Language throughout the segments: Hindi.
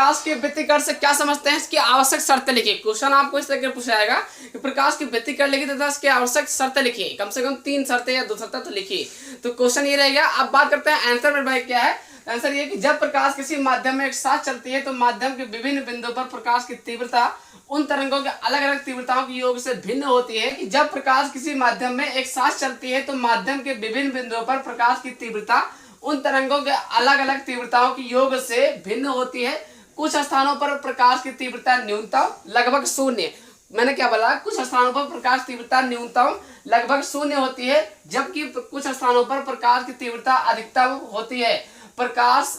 प्रकाश के व्यतिकरण से क्या समझते हैं, इसकी आवश्यक शर्तें लिखिए। क्वेश्चन आपको इस तरह पूछा जाएगा कि प्रकाश की व्यतिकरण लिखिए तथा इसकी आवश्यक शर्तें लिखिए, कम से कम 3 शर्तें या 2 शर्तें तो लिखिए। तो क्वेश्चन ये रहेगा। अब बात करते हैं आंसर में भाई क्या है। आंसर ये कि जब प्रकाश किसी माध्यम में एक साथ चलती है तो माध्यम के विभिन्न बिंदुओं पर प्रकाश की तीव्रता उन तरंगों के अलग अलग तीव्रताओं के योग से भिन्न होती है। कि जब प्रकाश किसी माध्यम में एक साथ चलती है तो माध्यम के विभिन्न बिंदुओं पर प्रकाश की तीव्रता उन तरंगों के अलग अलग तीव्रताओं के योग से भिन्न होती है। कुछ स्थानों पर प्रकाश की तीव्रता न्यूनतम लगभग शून्य, मैंने क्या बोला, कुछ स्थानों पर प्रकाश तीव्रता न्यूनतम लगभग शून्य होती है, जबकि कुछ स्थानों पर प्रकाश की तीव्रता अधिकतम होती है। प्रकाश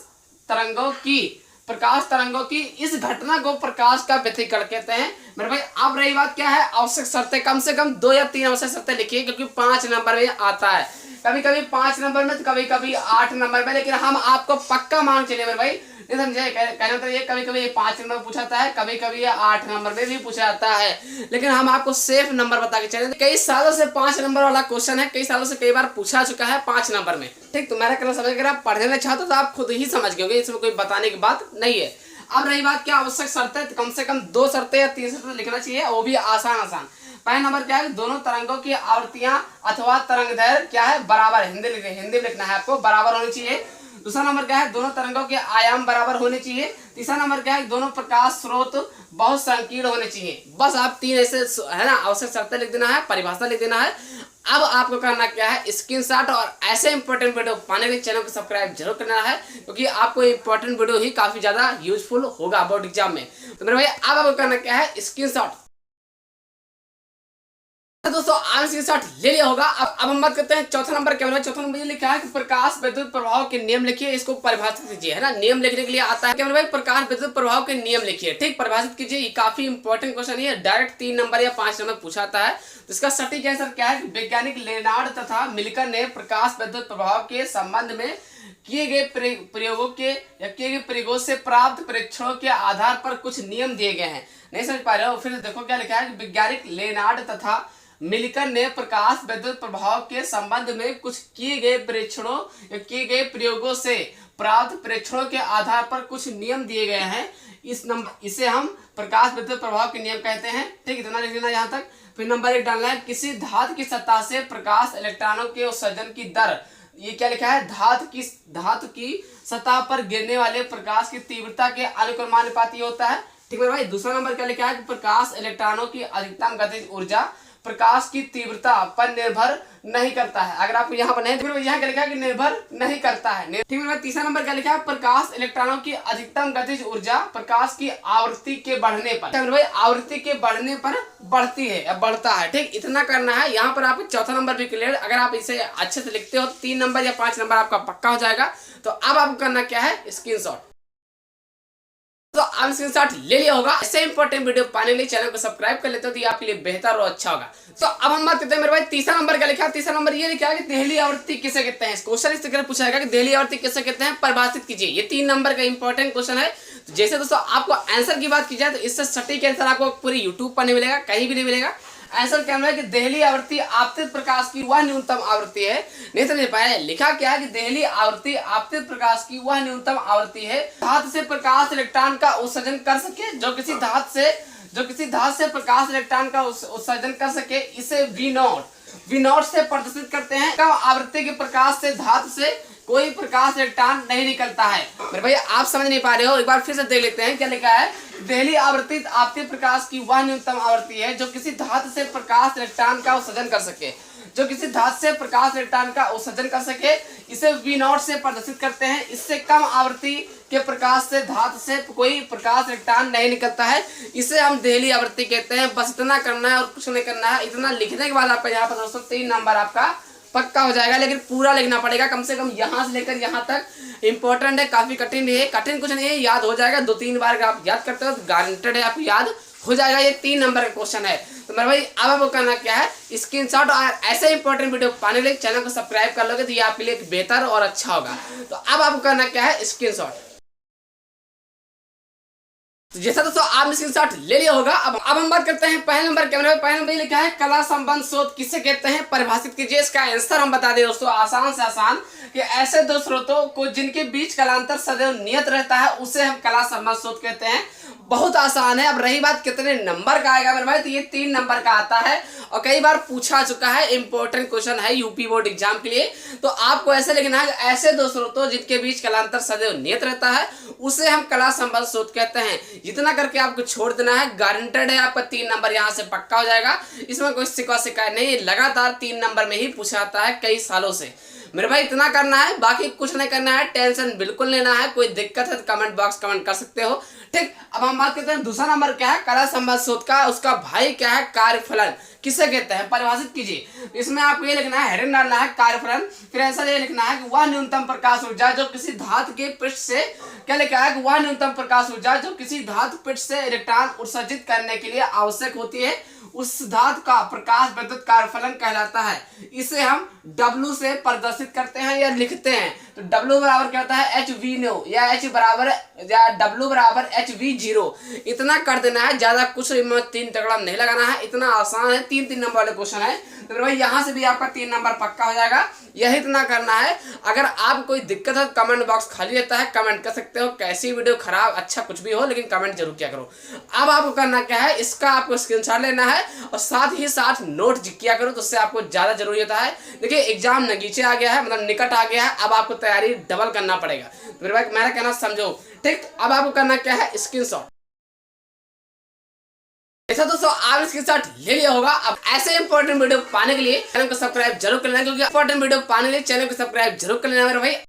तरंगों की इस घटना को प्रकाश का व्यतिकरण कहते हैं। मेरे भाई अब रही बात क्या है, आवश्यक शर्तें। कम से कम 2 या 3 आवश्यक शर्तें लिखिए, क्योंकि 5 नंबर में आता है, कभी कभी 5 नंबर में तो कभी कभी 8 नंबर में, लेकिन हम आपको पक्का मांग चले मेरे भाई, नहीं समझे। कहना तो ये कभी कभी 5 नंबर में पूछा जाता है, कभी कभी ये 8 नंबर में भी पूछा जाता है, लेकिन हम आपको सेफ नंबर बता के चले। कई सालों से 5 नंबर वाला क्वेश्चन है, कई सालों से कई बार पूछा चुका है 5 नंबर में। ठीक, तो मेरा कहना समझ, अगर आप पढ़ने में चाहते तो आप खुद ही समझ गए, इसमें कोई बताने की बात नहीं है। अब रही बात क्या आवश्यक शर्तें, तो कम से कम 2 शर्तें या 3 शर्तें लिखना चाहिए, वो भी आसान। पहला नंबर क्या है, दोनों तरंगों की आवृत्तियां अथवा तरंगदैर्घ्य क्या है, बराबर। हिंदी में लिखना है आपको, बराबर होनी चाहिए। दूसरा नंबर क्या है, दोनों तरंगों के आयाम बराबर होने चाहिए। तीसरा नंबर क्या है, दोनों प्रकाश स्रोत बहुत संकीर्ण होने चाहिए। बस आप 3 ऐसे है ना आवश्यक शर्तें लिख देना है, परिभाषा लिख देना है। अब आपको करना क्या है, स्क्रीनशॉट, और ऐसे इंपॉर्टेंट वीडियो पाने के लिए चैनल को सब्सक्राइब जरूर करना है, क्योंकि आपको इंपॉर्टेंट वीडियो ही काफी ज्यादा यूजफुल होगा बोर्ड एग्जाम में। तो मेरे भाई अब आपको करना क्या है, स्क्रीनशॉट। दोस्तों आप स्क्रीनशॉट ले लिया होगा। अब हम बात करते हैं चौथा नंबर क्या है। चौथा नंबर ये लिखा है कि प्रकाश विद्युत प्रभाव के नियम लिखिए, इसको परिभाषित कीजिए, है ना। नियम लिखने के लिए आता है क्या भाई, प्रकाश विद्युत प्रभाव के नियम लिखिए। ठीक, परिभाषित कीजिए। ये काफी इंपॉर्टेंट क्वेश्चन है, डायरेक्ट 3 नंबर या 5 नंबर पूछा जाता है। तो इसका सटीक आंसर क्या है, वैज्ञानिक लेनार्ड तथा मिल्कर ने प्रकाश विद्युत प्रभाव के संबंध में किए गए प्रयोगों से प्राप्त परीक्षणों के आधार पर कुछ नियम दिए गए हैं। नहीं समझ पा रहे हो, फिर देखो क्या लिखा है, वैज्ञानिक लेनार्ड तथा मिल्कर ने प्रकाश विद्युत प्रभाव के संबंध में कुछ किए गए परीक्षणों या किए गए प्रयोगों से प्राप्त परीक्षणों के आधार पर कुछ नियम दिए गए हैं। इसे हम प्रकाश विद्युत प्रभाव के नियम कहते हैं। ठीक, इतना लिख लेना यहाँ तक। फिर नंबर 1 डालना है, किसी धातु की सतह से प्रकाश इलेक्ट्रॉनों के उत्सर्जन की दर। ये क्या लिखा है, धातु की सतह पर गिरने वाले प्रकाश की तीव्रता के अनुक्रमानुपाती होता है। ठीक है भाई। दूसरा नंबर क्या लिखा है कि प्रकाश इलेक्ट्रॉनों की अधिकतम गतिज ऊर्जा प्रकाश की तीव्रता पर निर्भर नहीं करता है। अगर आपको यहाँ पर नहीं तो यहाँ क्या लिखा है कि निर्भर नहीं करता है। ठीक है। तीसरा नंबर क्या लिखा है, प्रकाश इलेक्ट्रॉनों की अधिकतम गतिज ऊर्जा प्रकाश की आवृत्ति के बढ़ने पर, भाई आवृत्ति के बढ़ने पर बढ़ती है या बढ़ता है। ठीक, इतना करना है। यहाँ पर आपको चौथा नंबर भी क्लियर। अगर आप इसे अच्छे से लिखते हो तो 3 नंबर या 5 नंबर आपका पक्का हो जाएगा। तो अब आपको करना क्या है, स्क्रीनशॉट। तो आप स्क्रीनशॉट ले लिया होगा। ऐसे इंपॉर्टेंट वीडियो पाने के लिए चैनल को सब्सक्राइब कर लेते हो तो ये आपके लिए बेहतर और अच्छा होगा। तो अब हम बात करते हैं मेरे भाई तीसरा नंबर क्या लिखा है। तीसरा नंबर ये लिखा है कि देहली आवृत्ति किसे कहते हैं। क्वेश्चन इस तरह पूछा जाएगा कि देहली आवृत्ति किसे कहते हैं, परिभाषित कीजिए। ये 3 नंबर का इंपॉर्टेंट क्वेश्चन है। तो जैसे दोस्तों आपको आंसर की बात की जाए तो इससे सटीक आंसर आपको पूरी यूट्यूब पर नहीं मिलेगा, कहीं भी नहीं मिलेगा। आंसर क्या है कि देहली आवृत्ति आपतित प्रकाश की वह न्यूनतम आवृत्ति है। नहीं समझ पाए, लिखा क्या है कि देहली आवृत्ति आपतित प्रकाश की वह न्यूनतम आवृत्ति है धातु से प्रकाश इलेक्ट्रॉन का उत्सर्जन कर सके। जो किसी धातु से प्रकाश इलेक्ट्रॉन का उत्सर्जन कर सके, इसे V0 से प्रदर्शित करते हैं। कम आवृत्ति के प्रकाश से धातु से कोई प्रकाश इलेक्ट्रॉन नहीं निकलता है। मेरे भैया आप समझ नहीं पा रहे हो, एक बार फिर से देख लेते हैं क्या लिखा है। देहली आवृत्ति आपतित प्रकाश की वह न्यूनतम आवृत्ति है जो किसी धातु से प्रकाश इलेक्ट्रॉन का उत्सर्जन कर सके। जो किसी धातु से प्रकाश इलेक्ट्रॉन का उत्सर्जन कर सके, इसे V0 से प्रदर्शित करते हैं। इससे कम आवृत्ति के प्रकाश से धातु से कोई प्रकाश इलेक्ट्रॉन नहीं निकलता है, इसे हम देहली आवृत्ति कहते हैं। बस इतना करना है और कुछ नहीं करना है। इतना लिखने के बाद आपका यहाँ पर दोस्तों 3 नंबर आपका पक्का हो जाएगा, लेकिन पूरा लिखना पड़ेगा। कम से कम यहाँ से लेकर यहाँ तक इंपॉर्टेंट है, काफी कठिन है। कठिन कुछ नहीं है, याद हो जाएगा। 2-3 बार अगर आप याद करते हो तो गारंटेड है आपको याद हो जाएगा। ये 3 नंबर का क्वेश्चन है। तो मेरे भाई अब आपको करना क्या है, स्क्रीनशॉट, और ऐसे इंपॉर्टेंट वीडियो पाने के लिए चैनल को सब्सक्राइब कर लोगे तो ये आपके लिए बेहतर और अच्छा होगा। तो अब आपको करना क्या है, स्क्रीनशॉट। तो जैसा दोस्तों आपने स्क्रीनशॉट ले लिया होगा। अब हम बात करते हैं पहले नंबर के बारे में। पहले नंबर लिखा है कला संबंध शोध किसे कहते हैं, परिभाषित कीजिए। इसका आंसर हम बता दें दोस्तों, आसान से आसान, कि ऐसे दो स्रोतों को जिनके बीच कलांतर सदैव नियत रहता है उसे हम कला संबंध शोध कहते हैं। बहुत आसान है। अब रही बात कितने नंबर का आएगा मेरे भाई, तो ये 3 नंबर का आता है और कई बार पूछा चुका है, इंपॉर्टेंट क्वेश्चन है यूपी बोर्ड एग्जाम के लिए। तो आपको ऐसे लिखना है, ऐसे दो स्रोतों जिनके बीच कलांतर सदैव नियत रहता है उसे हम कला संबंध शोध कहते हैं। इतना करके आपको छोड़ देना है, गारंटेड है आपका 3 नंबर यहाँ से पक्का हो जाएगा। इसमें कोई शिकायत नहीं, लगातार 3 नंबर में ही पूछा जाता है कई सालों से मेरे भाई। इतना करना है, बाकी कुछ नहीं करना है, टेंशन बिल्कुल लेना है। कोई दिक्कत है तो कमेंट बॉक्स कमेंट कर सकते हो, ठीक। अब हम बात करते हैं दूसरा नंबर क्या है कला संबंध शोध का, उसका भाई क्या है, कार्यफलन किसे कहते हैं, परिभाषित कीजिए। इसमें आपको ये लिखना है, हेडिंग डालना है कार्यफलन, फिर ऐसा ये लिखना है कि वह न्यूनतम प्रकाश ऊर्जा जो किसी धातु के पृष्ठ से, क्या लिखा है कि वह न्यूनतम प्रकाश ऊर्जा जो किसी धातु पृष्ठ से इलेक्ट्रॉन उत्सर्जित करने के लिए आवश्यक होती है उस धातु का प्रकाश विद्युत कार्यफलन कहलाता है। इसे हम W से प्रदर्शित करते हैं या लिखते हैं। तो W बराबर क्या होता है, HV0 या H बराबर या W बराबर HV0। इतना कर देना है, ज्यादा कुछ 3 तगड़ा नहीं लगाना है, इतना आसान है। 3 नंबर वाले क्वेश्चन है, तो भाई यहाँ से भी आपका 3 नंबर पक्का हो जाएगा। यही इतना करना है। अगर आप कोई दिक्कत है तो कमेंट बॉक्स खाली रहता है, कमेंट कर सकते हो, कैसी वीडियो खराब अच्छा कुछ भी हो, लेकिन कमेंट जरूर किया करो। अब आपको करना क्या है, इसका आपको स्क्रीनशॉट लेना है और साथ ही साथ नोट किया करो, तो उससे आपको ज्यादा जरूरी होता है। देखिए एग्जाम नगीचे आ गया है, मतलब निकट आ गया है, अब आपको तैयारी डबल करना पड़ेगा। तो मेरे भाई मेरा कहना समझो, ठीक। अब आपको करना क्या है, स्क्रीनशॉट। ऐसा दोस्तों आप स्क्रीनशॉट ले लिया होगा। अब ऐसे इंपॉर्टेंट वीडियो पाने के लिए चैनल को सब्सक्राइब जरूर कर लेना, क्योंकि इंपॉर्टेंट वीडियो पाने के लिए चैनल को सब्सक्राइब जरूर कर लेना मेरे भाई।